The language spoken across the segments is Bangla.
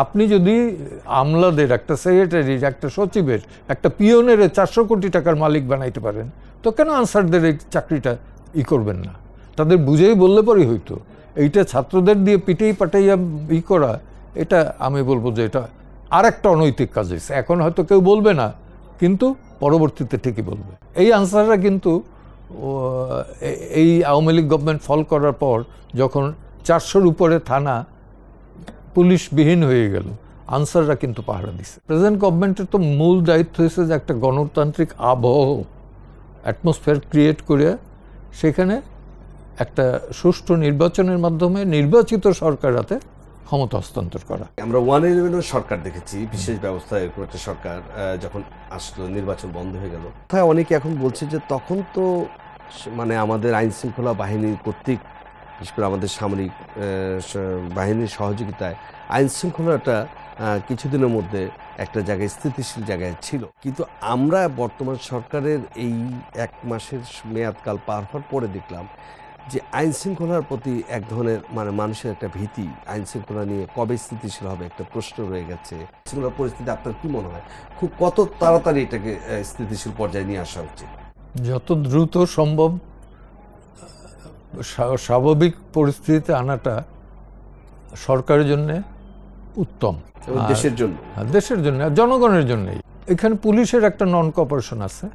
আপনি যদি আমলাদের, একটা সেক্রেটারির, একটা সচিবের, একটা পিয়নের 400 কোটি টাকার মালিক বানাইতে পারেন, তো কেন আনসারদের এই চাকরিটা করবেন না? তাদের বুঝেই বললে পরেই হইতো। এইটা ছাত্রদের দিয়ে পিটেই পাটাইয়া করা, এটা আমি বলবো যে এটা আর একটা অনৈতিক কাজ হয়েছে। এখন হয়তো কেউ বলবে না, কিন্তু পরবর্তীতে ঠিকই বলবে। এই আনসাররা কিন্তু এই আওয়ামী লীগ গভর্নমেন্ট ফল করার পর যখন 400-র উপরে থানা পুলিশবিহীন হয়ে গেল, আনসাররা কিন্তু পাহারা দিছে। প্রেজেন্ট গভর্নমেন্টের তো মূল দায়িত্ব হয়েছে যে একটা গণতান্ত্রিক আবহ অ্যাটমসফিয়ার ক্রিয়েট করে সেখানে একটা সুষ্ঠু নির্বাচনের মাধ্যমে নির্বাচিত সরকার হাতে ক্ষমতা হস্তান্তর করা। আমরা 111 সরকার দেখেছি, বিশেষ ব্যবস্থা এরকম একটা সরকার যখন আসলো, নির্বাচন বন্ধ হয়ে গেল। তাই অনেকে এখন বলছে যে তখন তো মানে আমাদের আইন শৃঙ্খলা বাহিনী কর্তৃক, বিশেষ করে আমাদের সামরিক বাহিনীর সহযোগিতায় আইন শৃঙ্খলাটা কিছুদিনের মধ্যে একটা জায়গায় স্থিতিশীল জায়গায় ছিল। কিন্তু আমরা বর্তমান সরকারের এই 1 মাসের মেয়াদকাল পার হওয়ার পরে দেখলাম যে আইন শৃঙ্খলার প্রতি এক ধরনের মানে মানুষের একটা ভীতি, আইন শৃঙ্খলা নিয়ে কবে স্থিতিশীল হবে একটা প্রশ্ন রয়ে গেছে। শৃঙ্খলার পরিস্থিতি আপনার কি মনে হয়, খুব কত তাড়াতাড়ি এটাকে স্থিতিশীল পর্যায়ে নিয়ে আসা উচিত? যত দ্রুত সম্ভব স্বাভাবিক পরিস্থিতিতে আনাটা সরকারের জন্য উত্তম, দেশের জন্য, দেশের জন্য, জনগণের জন্যই। এখানে পুলিশের একটা নন কোঅপারেশন আছে,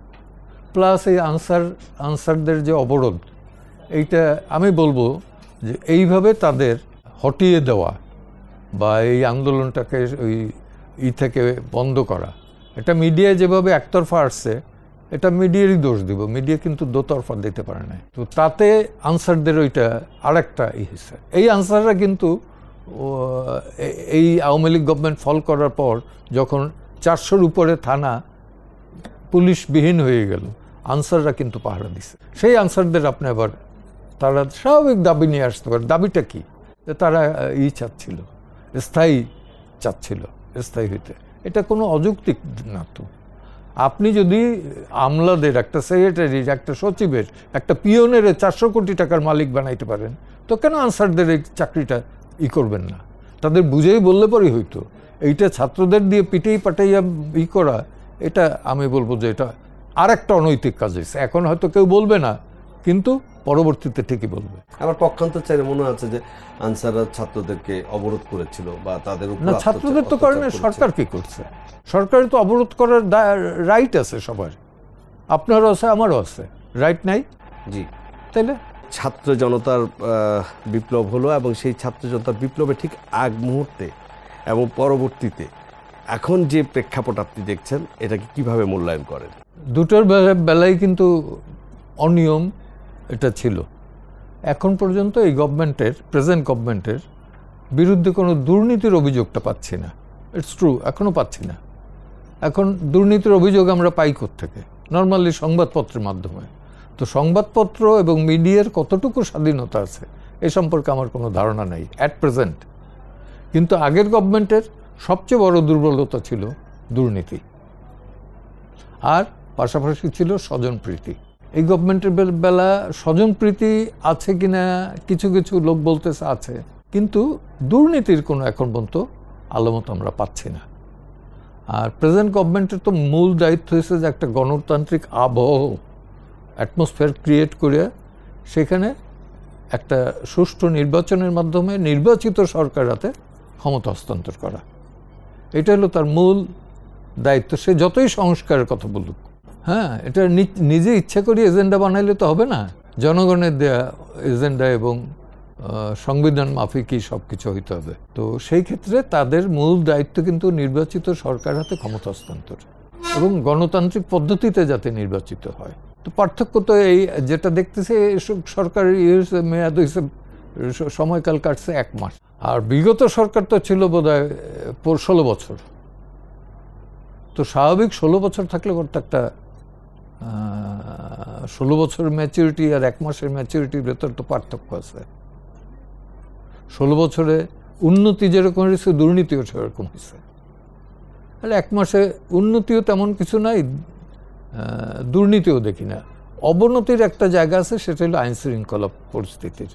প্লাস এই আনসারদের যে অবরোধ, এইটা আমি বলবো যে এইভাবে তাদের হটিয়ে দেওয়া বা এই আন্দোলনটাকে ওই থেকে বন্ধ করা, এটা মিডিয়ায় যেভাবে একতরফা আসছে, এটা মিডিয়ারই দোষ দিব। মিডিয়া কিন্তু দোতরফা দিতে পারে না। তো তাতে আনসারদের ওইটা আরেকটা হয়েছে। এই আনসাররা কিন্তু এই আওয়ামী লীগ গভর্নমেন্ট ফল করার পর যখন 400-র উপরে থানা পুলিশবিহীন হয়ে গেল, আনসাররা কিন্তু পাহারা দিছে। সেই আনসারদের আপনি আবার তারা স্বাভাবিক দাবি নিয়ে আসতে পারে। দাবিটা কি? যে তারা চাচ্ছিল, স্থায়ী চাচ্ছিল, স্থায়ী হইতে। এটা কোনো অযৌক্তিক না। তো আপনি যদি আমলাদের, একটা সেক্রেটারির, একটা সচিবের, একটা পিয়নের 400 কোটি টাকার মালিক বানাইতে পারেন, তো কেন আনসারদের এই চাকরিটা করবেন না? তাদের বুঝেই বললে পরেই হইতো। এইটা ছাত্রদের দিয়ে পিটেই পাটাইয়া করা, এটা আমি বলবো যে এটা আর একটা অনৈতিক কাজ হয়েছে। এখন হয়তো কেউ বলবে না, কিন্তু পরবর্তীতে ঠিকই বলবে। আমার পক্ষান্তর চাইলে মনে আছে যে আনসাররা ছাত্রদেরকে অবরোধ করেছিল বা তাদের উপর। না, ছাত্রদের তো করে না, সরকার কি করছে? সরকারের তো অবরোধ করার রাইট আছে সবার, আপনারও আছে, আমারও আছে, রাইট নাই? জি। তাইলে ছাত্র জনতার বিপ্লব হলো এবং সেই ছাত্র জনতার বিপ্লবে ঠিক আগ মুহূর্তে এবং পরবর্তীতে এখন যে প্রেক্ষাপট আপনি দেখছেন, এটাকে কিভাবে মূল্যায়ন করেন? দুটোর বেলায় কিন্তু অনিয়ম এটা ছিল। এখন পর্যন্ত এই গভর্নমেন্টের, প্রেজেন্ট গভর্নমেন্টের বিরুদ্ধে কোনো দুর্নীতির অভিযোগটা পাচ্ছি না। ইটস ট্রু, এখনও পাচ্ছি না। এখন দুর্নীতির অভিযোগ আমরা পাই কোত্থেকে? নর্মালি সংবাদপত্রের মাধ্যমে। তো সংবাদপত্র এবং মিডিয়ার কতটুকু স্বাধীনতা আছে এ সম্পর্কে আমার কোনো ধারণা নেই অ্যাট প্রেজেন্ট। কিন্তু আগের গভর্নমেন্টের সবচেয়ে বড় দুর্বলতা ছিল দুর্নীতি, আর পাশাপাশি ছিল স্বজনপ্রীতি। এই গভর্নমেন্টের বেলা স্বজনপ্রীতি আছে কিনা কিছু কিছু লোক বলতেছে আছে, কিন্তু দুর্নীতির কোনো এখন পর্যন্ত আলামত আমরা পাচ্ছি না। আর প্রেজেন্ট গভর্নমেন্টের তো মূল দায়িত্ব হয়েছে যে একটা গণতান্ত্রিক আবহ অ্যাটমসফিয়ার ক্রিয়েট করে সেখানে একটা সুষ্ঠু নির্বাচনের মাধ্যমে নির্বাচিত সরকার হাতে ক্ষমতা হস্তান্তর করা। এটা হলো তার মূল দায়িত্ব। সে যতই সংস্কারের কথা বলুক, হ্যাঁ, এটা নিজে ইচ্ছা করে এজেন্ডা বানাইলে তো হবে না। জনগণের দেয়া এজেন্ডা এবং সংবিধান মাফিকই সব কিছু হইতে হবে। তো সেই ক্ষেত্রে তাদের মূল দায়িত্ব কিন্তু নির্বাচিত সরকার হাতে ক্ষমতা হস্তান্তর এবং গণতান্ত্রিক পদ্ধতিতে যাতে নির্বাচিত হয়। তো পার্থক্য তো এই যেটা দেখতেছে, সরকারের মেয়াদ হয়েছে, সময়কাল কাটছে 1 মাস, আর বিগত সরকার তো ছিল বোধহয় 16 বছর। তো স্বাভাবিক 16 বছর থাকলে করতে একটা 16 বছরের ম্যাচুরিটি আর 1 মাসের ম্যাচুরিটির ভেতর তো পার্থক্য আছে। 16 বছরে উন্নতি যেরকম হয়েছে, দুর্নীতিও সেরকম হয়েছে। তাহলে 1 মাসে উন্নতিও তেমন কিছু নাই, দুর্নীতিও দেখি না। অবনতির একটা জায়গা আছে, সেটা হলো আইন শৃঙ্খলা পরিস্থিতির।